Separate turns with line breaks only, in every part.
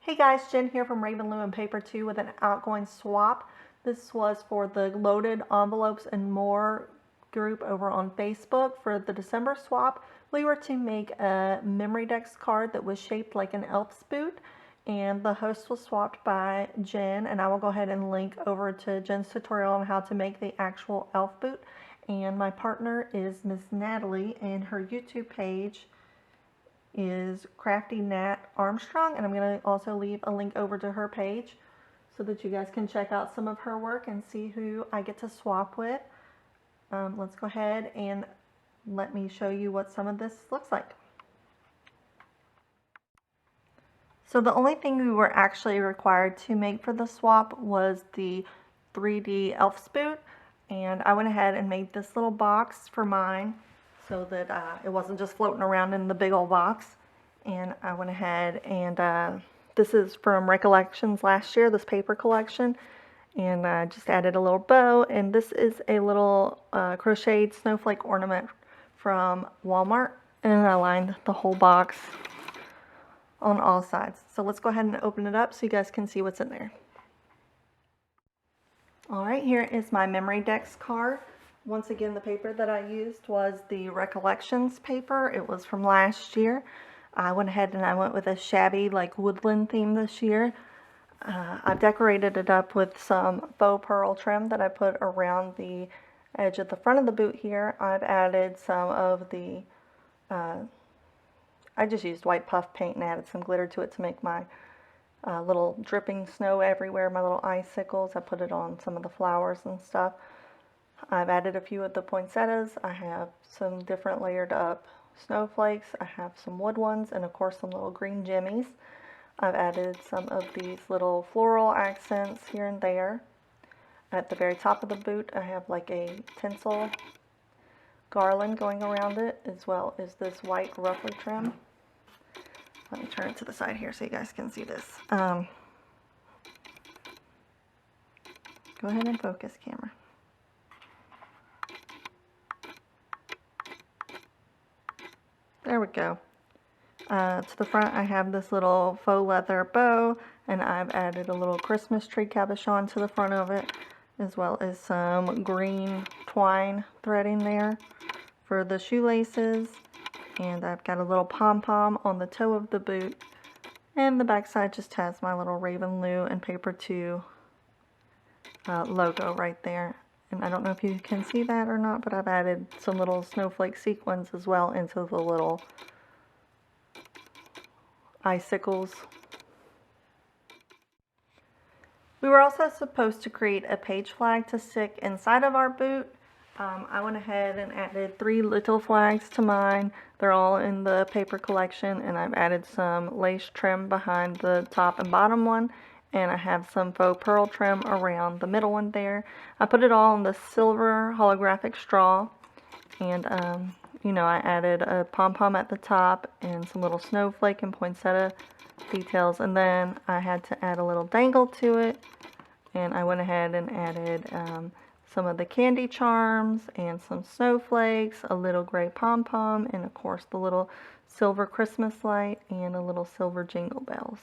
Hey guys, Jen here from Raven Lou and Paper 2 with an outgoing swap. This was for the Loaded Envelopes and More group over on Facebook. For the December swap, we were to make a memory dex card that was shaped like an elf's boot, and the host was swapped by Jen, and I will go ahead and link over to Jen's tutorial on how to make the actual elf boot. And my partner is Miss Natalie, and her YouTube page is craftynatarmstrong, and I'm going to also leave a link over to her page so that you guys can check out some of her work and see who I get to swap with. Let's go ahead and let me show you what some of this looks like. So the only thing we were actually required to make for the swap was the 3D elf's boot, and I went ahead and made this little box for mine so that it wasn't just floating around in the big old box. And I went ahead and this is from Recollections last year, this paper collection, and I just added a little bow, and this is a little crocheted snowflake ornament from Walmart, and I lined the whole box on all sides. So let's go ahead and open it up so you guys can see what's in there. Alright, here is my memory dex card. Once again, the paper that I used was the Recollections paper. It was from last year. I went ahead and I went with a shabby, like, woodland theme this year. I've decorated it up with some faux pearl trim that I put around the edge of the front of the boot here. I've added some of the, I just used white puff paint and added some glitter to it to make my little dripping snow everywhere, my little icicles. I put it on some of the flowers and stuff. I've added a few of the poinsettias. I have some different layered up snowflakes. I have some wood ones, and of course some little green jimmies. I've added some of these little floral accents here and there. At the very top of the boot, I have like a tinsel garland going around it, as well as this white ruffly trim. Let me turn it to the side here so you guys can see this. Go ahead and focus, camera. There we go. To the front I have this little faux leather bow, and I've added a little Christmas tree cabochon to the front of it, as well as some green twine threading there for the shoelaces. And I've got a little pom-pom on the toe of the boot, and the back side just has my little Raven Lou and Paper 2 logo right there. And I don't know if you can see that or not, but I've added some little snowflake sequins as well into the little icicles. We were also supposed to create a page flag to stick inside of our boot. I went ahead and added 3 little flags to mine. They're all in the paper collection, and I've added some lace trim behind the top and bottom one, and I have some faux pearl trim around the middle one there. I put it all on the silver holographic straw, and you know, I added a pom-pom at the top and some little snowflake and poinsettia details, and then I had to add a little dangle to it, and I went ahead and added some of the candy charms and some snowflakes, a little gray pom-pom, and of course the little silver Christmas light and a little silver jingle bells.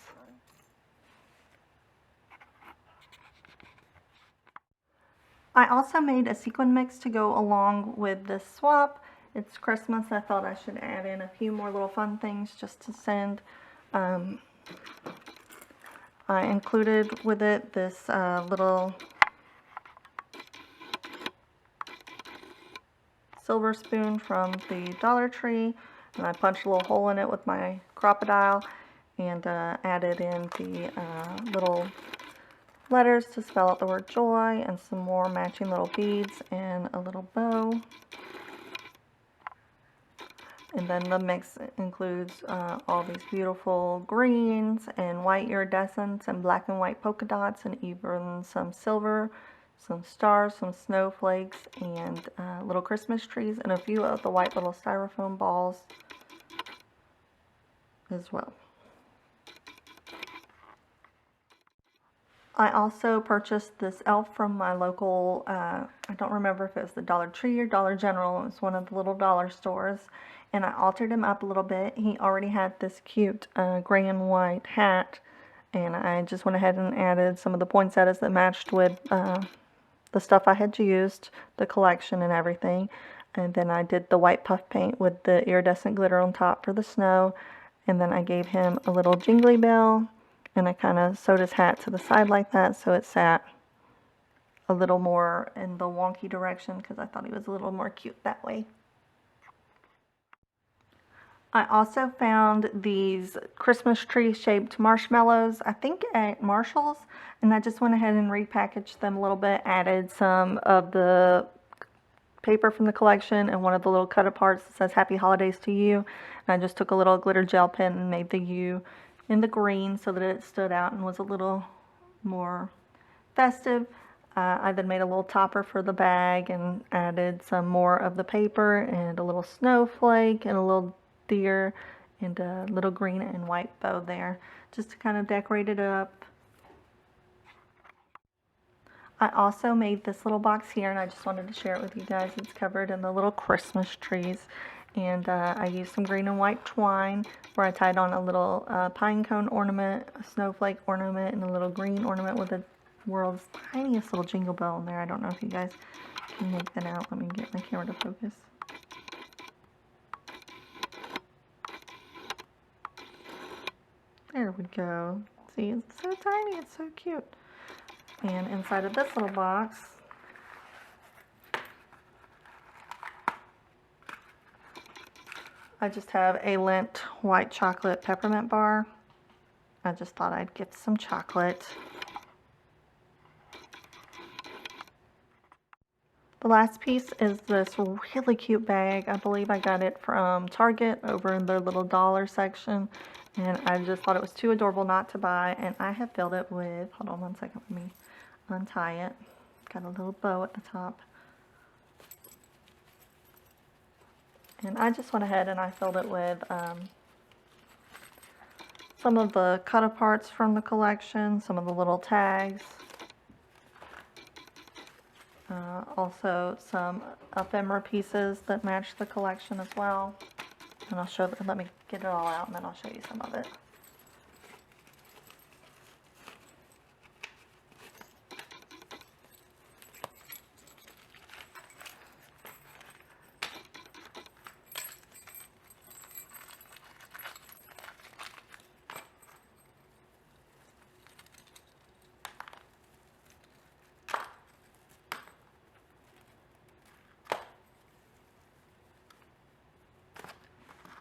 I also made a sequin mix to go along with this swap. It's Christmas. I thought I should add in a few more little fun things just to send. I included with it this little silver spoon from the Dollar Tree, and I punched a little hole in it with my crocodile and added in the little letters to spell out the word joy, and some more matching little beads and a little bow. And then the mix includes all these beautiful greens and white iridescents and black and white polka dots, and even some silver, some stars, some snowflakes, and little Christmas trees, and a few of the white little styrofoam balls as well. I also purchased this elf from my local, I don't remember if it was the Dollar Tree or Dollar General. It was one of the little dollar stores, and I altered him up a little bit. He already had this cute gray and white hat And I just went ahead and added some of the poinsettias that matched with the stuff I had used, the collection and everything. And then I did the white puff paint with the iridescent glitter on top for the snow. And then I gave him a little jingly bell, and I kind of sewed his hat to the side like that so it sat a little more in the wonky direction because I thought he was a little more cute that way. I also found these Christmas tree shaped marshmallows, I think at Marshall's, and I just went ahead and repackaged them a little bit, added some of the paper from the collection and one of the little cut aparts that says Happy Holidays to You. And I just took a little glitter gel pen and made the U in the green so that it stood out and was a little more festive. I then made a little topper for the bag and added some more of the paper and a little snowflake and a little deer and a little green and white bow there just to kind of decorate it up. I also made this little box here, and I just wanted to share it with you guys. It's covered in the little Christmas trees, and I used some green and white twine where I tied on a little pine cone ornament, a snowflake ornament, and a little green ornament with the world's tiniest little jingle bell in there. I don't know if you guys can make that out. Let me get my camera to focus. There we go. See, it's so tiny, it's so cute. And inside of this little box, I just have a Lindt white chocolate peppermint bar. I just thought I'd gift some chocolate. The last piece is this really cute bag. I believe I got it from Target over in their little dollar section. And I just thought it was too adorable not to buy. And I have filled it with, hold on one second, let me untie it. Got a little bow at the top. And I just went ahead and I filled it with some of the cut aparts from the collection, some of the little tags. Also some ephemera pieces that match the collection as well. And I'll show, let me get it all out and then I'll show you some of it.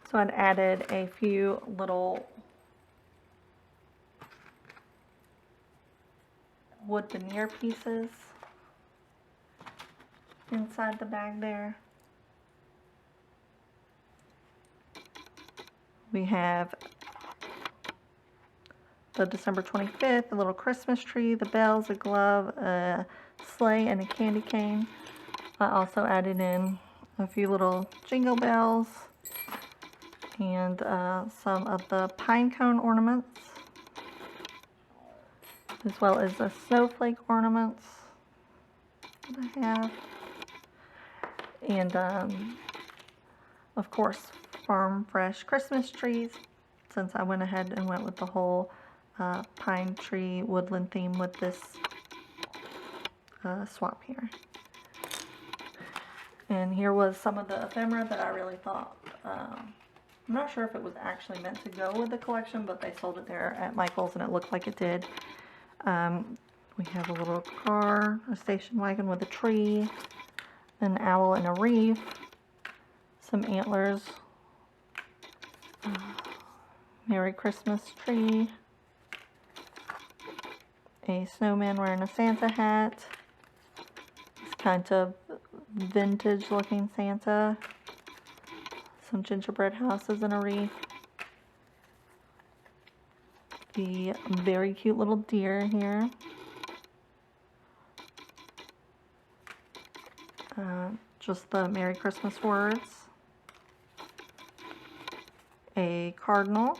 So I'd added a few little wood veneer pieces inside the bag there. We have the December 25th, a little Christmas tree, the bells, a glove, a sleigh, and a candy cane. I also added in a few little jingle bells and some of the pine cone ornaments, as well as the snowflake ornaments that I have. And of course, farm fresh Christmas trees, since I went ahead and went with the whole pine tree woodland theme with this swap here. And here was some of the ephemera that I really thought, I'm not sure if it was actually meant to go with the collection, but they sold it there at Michael's and it looked like it did. We have a little car, a station wagon with a tree, an owl and a reef, some antlers, Merry Christmas tree, a snowman wearing a Santa hat, this kind of vintage looking Santa, some gingerbread houses and a wreath, the very cute little deer here, just the Merry Christmas words, a cardinal,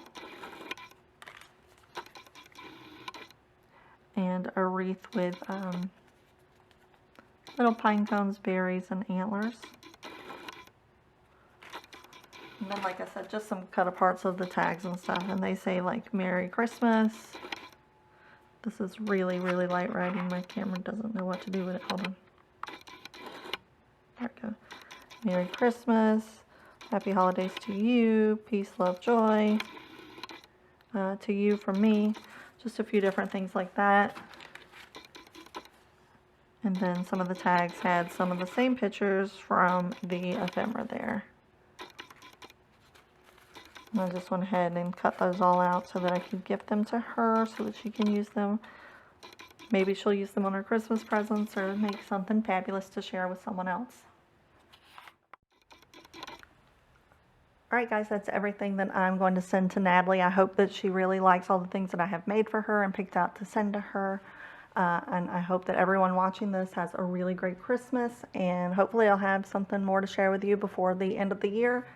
and a wreath with little pine cones, berries, and antlers. And then, like I said, just some cut aparts of the tags and stuff. And they say, like, Merry Christmas, This is really, really light writing. My camera doesn't know what to do with it. Hold on. There we go. Merry Christmas. Happy holidays to you. Peace, love, joy. To you from me. Just a few different things like that. And then some of the tags had some of the same pictures from the ephemera there. And I just went ahead and cut those all out so that I could gift them to her so that she can use them. Maybe she'll use them on her Christmas presents or make something fabulous to share with someone else. Alright guys, that's everything that I'm going to send to Natalie. I hope that she really likes all the things that I have made for her and picked out to send to her. And I hope that everyone watching this has a really great Christmas. And hopefully I'll have something more to share with you before the end of the year.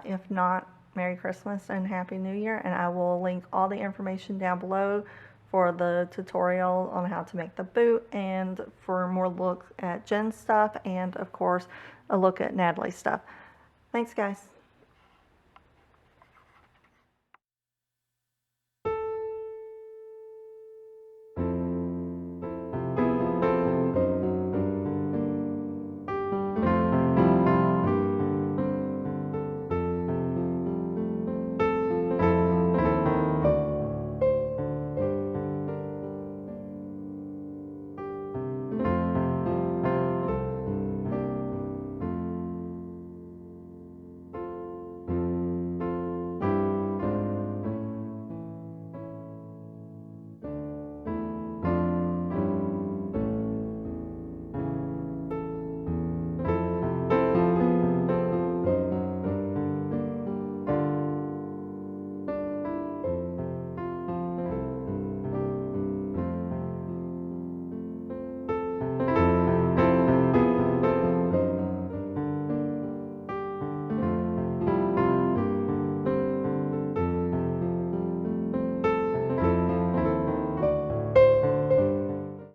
If not, Merry Christmas and Happy New Year. And I will link all the information down below for the tutorial on how to make the boot and for more looks at Jenn's stuff and, of course, a look at Natalie's stuff. Thanks, guys.